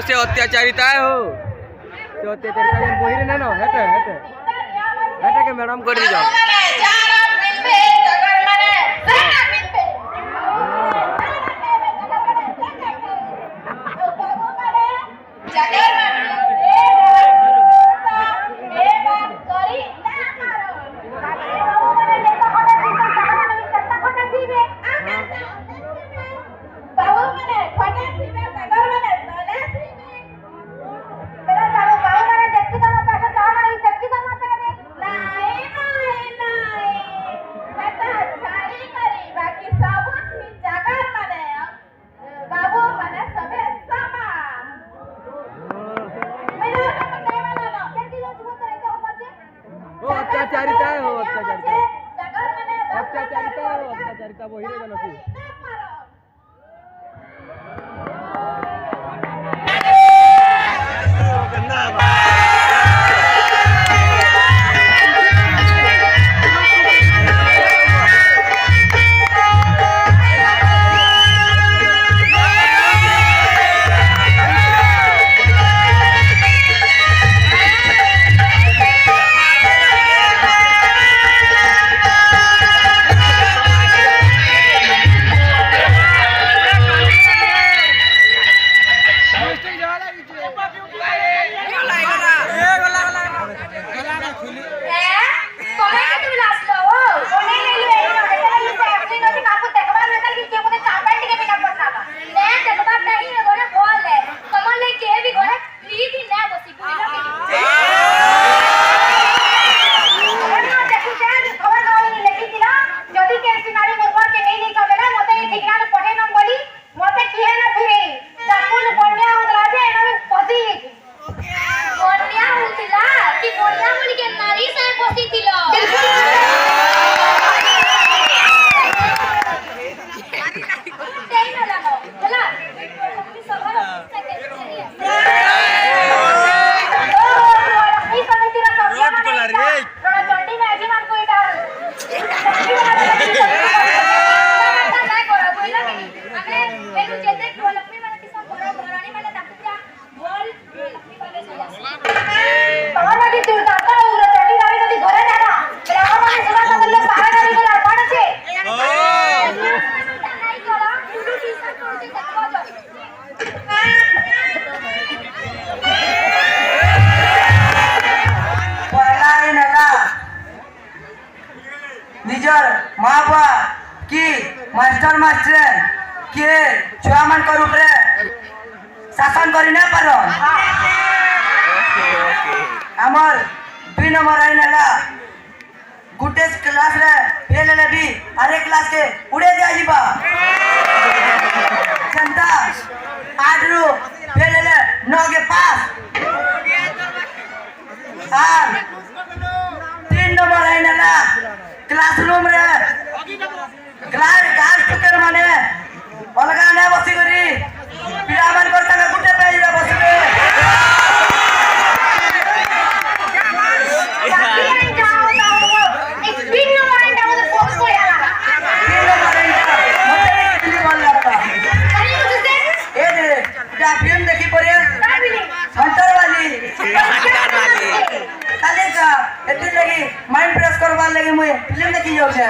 से अत्याचारिता हो से अत्याचारिता बहिरे ना ना हेटे हेटे हेटे के मैडम कर दी जाओ अत्याचारिता हो अत्याचारिता बहिरे गल की निजर माँ बाप की मास्टर मास्टर के छुआ मन कर ऊपर शासन करी ना पर हमर 2 नंबर आई नला गुटे क्लास रे फेल ले भी अरे क्लास के उड़े जा जीबा जनता 8 रु फेल ले 9 के पास और 3 ପୁରା କ୍ଲାସରୁମ୍ ରେ କ୍ଲାସ ଟୁକେର ମାନେ ଅଲଗା ନେ ବସିକରି ପିଲାମାନଙ୍କର ସାଙ୍ଗେ ଗୋଟେ ପେଜରେ ବସିବେ। फिल्म देखी पड़े हंटर वाली खाली का एती लगी माइंड फ्रेश करवार लगी मुझे फिल्म देखी जाऊ छे।